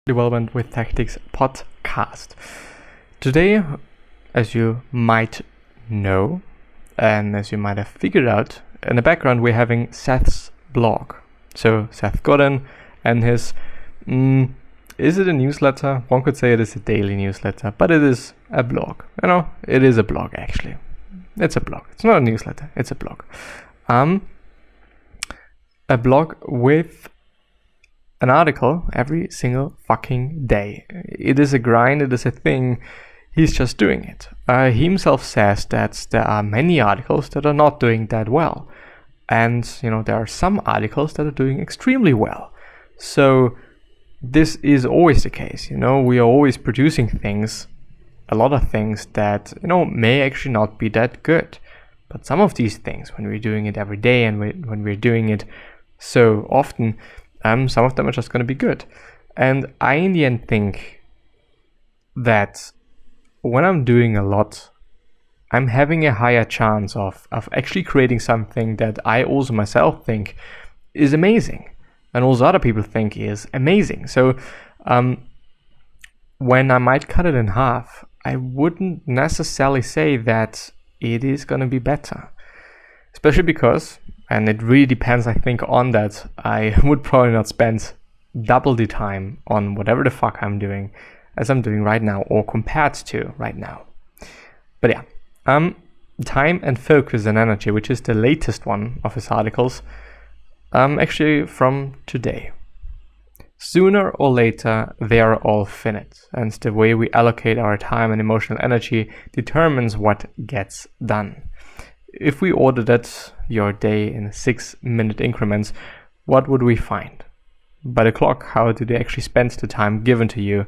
Development with Tactics podcast. Today, as you might know, and as you might have figured out, in the background we're having Seths Blog. So Seth got in, and his, is it a newsletter? One could say it is a daily newsletter, but it is a blog. It is a blog actually. It's a blog. It's not a newsletter, it's a blog. A blog with an article every single fucking day. It is a grind, it is a thing. He's just doing it. He himself says that there are many articles that are not doing that well. And, there are some articles that are doing extremely well. So this is always the case. We are always producing things, a lot of things that, may actually not be that good. But some of these things, when we're doing it every day and when we're doing it so often, some of them are just going to be good. And I, in the end, think that when I'm doing a lot, I'm having a higher chance of actually creating something that I also myself think is amazing. And also other people think is amazing. So when I might cut it in half, I wouldn't necessarily say that it is going to be better. Especially because, and it really depends, I think, on that, I would probably not spend double the time on whatever the fuck I'm doing as I'm doing right now, or compared to right now. But yeah, Time and Focus and Energy, which is the latest one of his articles, actually from today. Sooner or later, they are all finite, and the way we allocate our time and emotional energy determines what gets done. If we ordered your day in 6-minute increments, what would we find? By the clock, how do they actually spend the time given to you?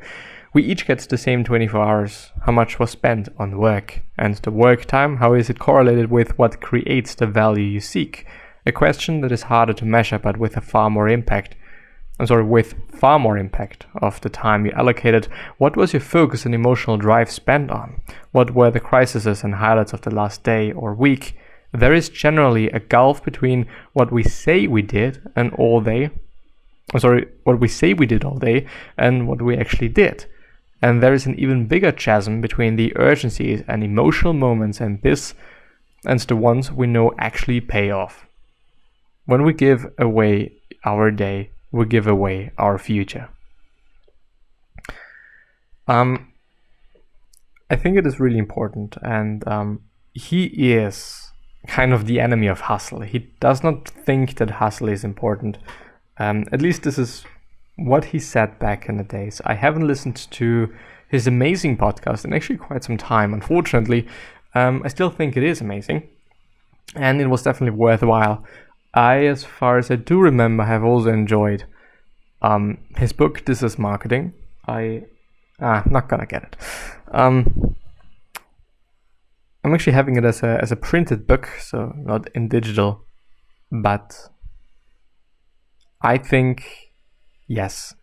We each get the same 24 hours. How much was spent on work? And the work time, how is it correlated with what creates the value you seek? A question that is harder to measure, but with far more impact of the time you allocated. What was your focus and emotional drive spent on? What were the crises and highlights of the last day or week? There is generally a gulf between what we say we did all day and what we actually did. And there is an even bigger chasm between the urgencies and emotional moments and the ones we know actually pay off. When we give away our day, we give away our future. I think it is really important, and he is kind of the enemy of hustle. He does not think that hustle is important. At least this is what he said back in the days. I haven't listened to his amazing podcast in actually quite some time, unfortunately. I still think it is amazing, and it was definitely worthwhile. As far as I do remember, have also enjoyed his book, This Is Marketing. Not gonna get it. I'm actually having it as a printed book, so not in digital, but I think, yes,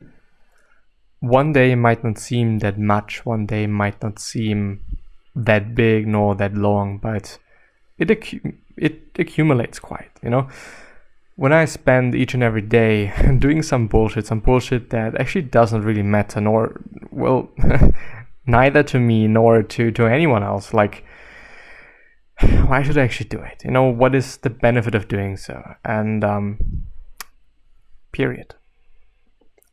one day might not seem that much, one day might not seem that big nor that long, but it accumulates quite, When I spend each and every day doing some bullshit that actually doesn't really matter, neither to me nor to anyone else, like, why should I actually do it? What is the benefit of doing so? And, period.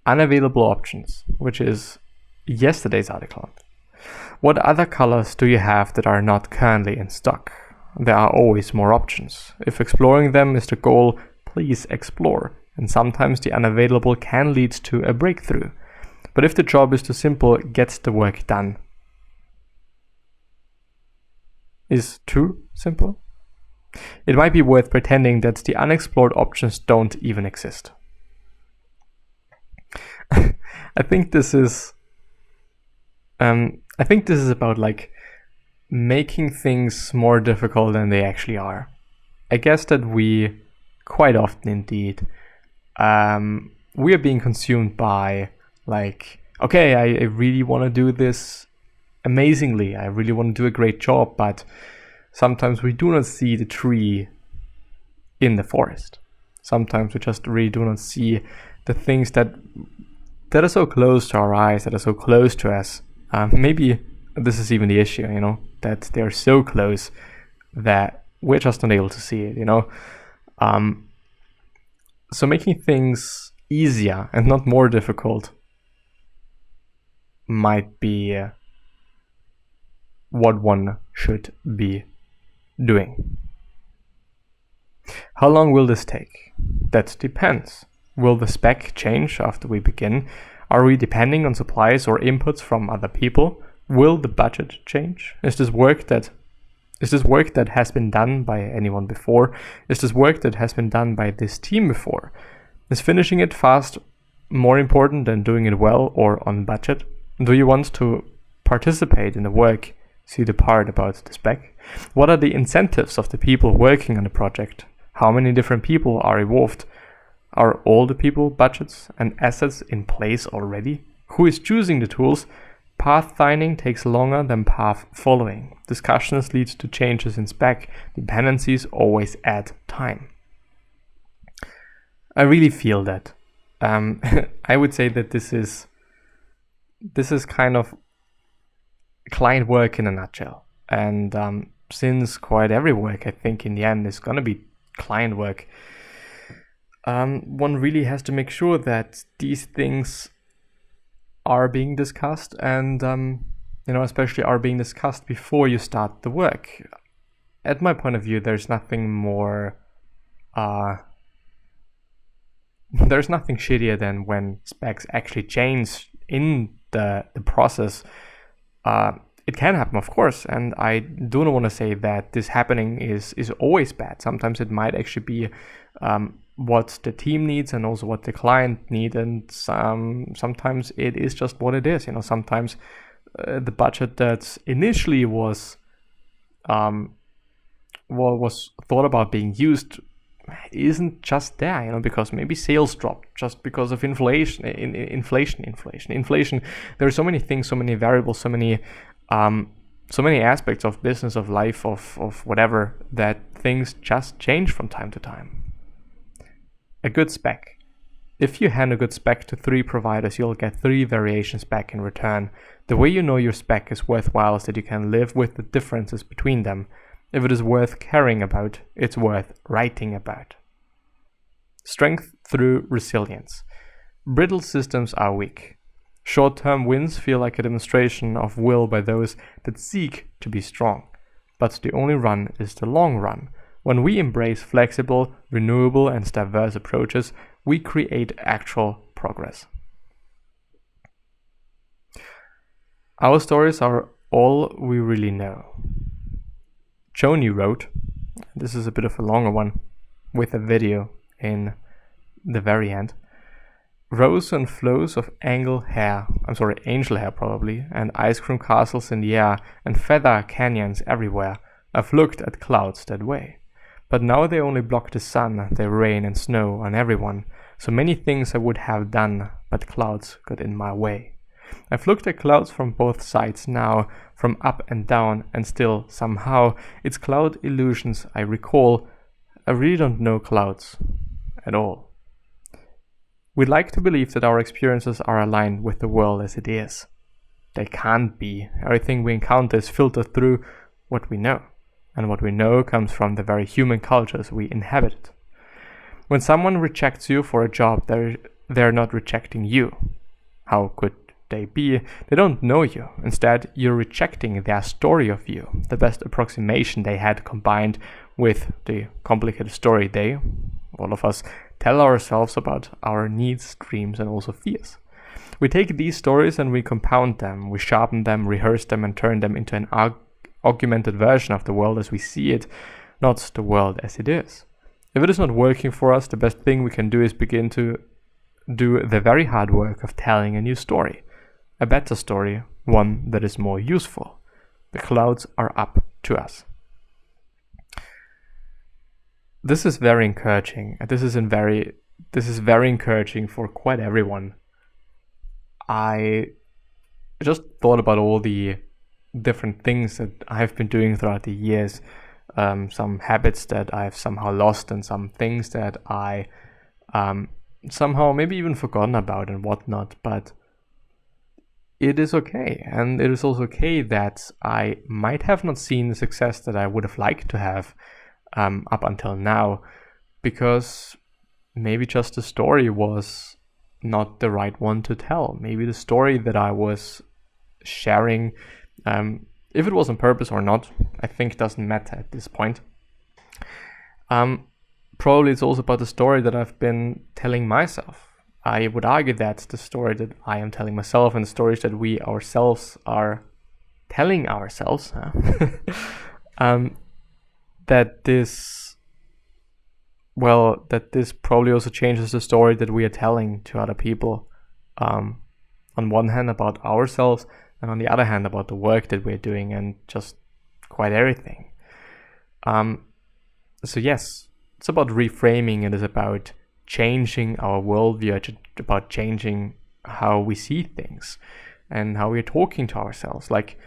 Unavailable Options, which is yesterday's article. What other colors do you have that are not currently in stock? There are always more options. If exploring them is the goal, please explore. And sometimes the unavailable can lead to a breakthrough. But if the job is too simple, get the work done. Is too simple? It might be worth pretending that the unexplored options don't even exist. I think this is about like making things more difficult than they actually are. I guess that we quite often indeed we are being consumed by like, okay, I really want to do this amazingly, I really want to do a great job, but sometimes we do not see the tree in the forest. Sometimes we just really do not see the things that that are so close to our eyes, that are so close to us. Maybe this is even the issue, that they're so close that we're just not able to see it, So making things easier and not more difficult might be what one should be doing. How long will this take? That depends. Will the spec change after we begin? Are we depending on supplies or inputs from other people? Will the budget change? Is this work that has been done by anyone before? Is this work that has been done by this team before? Is finishing it fast more important than doing it well or on budget? Do you want to participate in the work, see the part about the spec? What are the incentives of the people working on the project? How many different people are involved? Are all the people, budgets, and assets in place already? Who is choosing the tools? Path finding takes longer than path following. Discussions lead to changes in spec. Dependencies always add time. I really feel that. I would say that this is kind of client work in a nutshell. And since quite every work, I think in the end is going to be client work, one really has to make sure that these things are being discussed and, especially are being discussed before you start the work. At my point of view, there's nothing more, there's nothing shittier than when specs actually change in the process. It can happen, of course, and I do not want to say that this happening is always bad. Sometimes it might actually be what the team needs and also what the client needs, and sometimes it is just what it is. Sometimes the budget that initially was thought about being used isn't just there, because maybe sales dropped just because of inflation. There are so many things, so many variables, so many aspects of business, of life, of whatever, that things just change from time to time. A good spec. If you hand a good spec to 3 providers, you'll get 3 variations back in return. The way you know your spec is worthwhile is that you can live with the differences between them. If it is worth caring about, it's worth writing about. Strength through resilience. Brittle systems are weak. Short-term wins feel like a demonstration of will by those that seek to be strong. But the only run is the long run. When we embrace flexible, renewable, and diverse approaches, we create actual progress. Our stories are all we really know. Joni wrote, this is a bit of a longer one, with a video in the very end. Rows and flows of angel hair probably, and ice cream castles in the air, and feather canyons everywhere. I've looked at clouds that way. But now they only block the sun, they rain and snow on everyone. So many things I would have done, but clouds got in my way. I've looked at clouds from both sides now, from up and down, and still, somehow, it's cloud illusions I recall. I really don't know clouds at all. We'd like to believe that our experiences are aligned with the world as it is. They can't be. Everything we encounter is filtered through what we know. And what we know comes from the very human cultures we inhabit. When someone rejects you for a job, they're not rejecting you. How could they be? They don't know you. Instead, you're rejecting their story of you, the best approximation they had combined with the complicated story they, all of us, tell ourselves about our needs, dreams, and also fears. We take these stories and we compound them, we sharpen them, rehearse them, and turn them into an augmented version of the world as we see it, not the world as it is. If it is not working for us, the best thing we can do is begin to do the very hard work of telling a new story. A better story, one that is more useful. The clouds are up to us. This is very encouraging. This is very encouraging for quite everyone. I just thought about all the different things that I've been doing throughout the years, some habits that I've somehow lost, and some things that I somehow maybe even forgotten about and whatnot, but it is okay. And it is also okay that I might have not seen the success that I would have liked to have up until now, because maybe just the story was not the right one to tell. Maybe the story that I was sharing, if it was on purpose or not, I think doesn't matter at this point. Probably it's also about the story that I've been telling myself. I would argue that the story that I am telling myself and the stories that we ourselves are telling ourselves, that this probably also changes the story that we are telling to other people. On one hand about ourselves, and on the other hand about the work that we're doing and just quite everything. So yes, it's about reframing. It is about changing our worldview, about changing how we see things and how we're talking to ourselves. Like,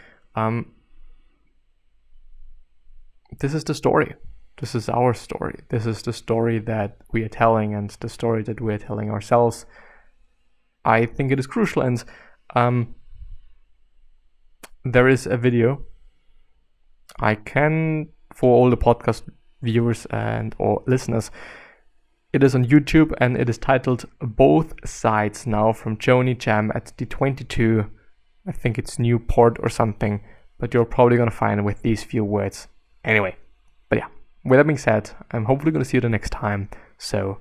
this is the story. This is our story. This is the story that we are telling and the story that we are telling ourselves. I think it is crucial. And there is a video I can, for all the podcast viewers and or listeners, it is on YouTube and it is titled Both Sides Now from Joni Jam at the 22. I think it's Newport or something, but you're probably going to find it with these few words. Anyway, but yeah, with that being said, I'm hopefully going to see you the next time. So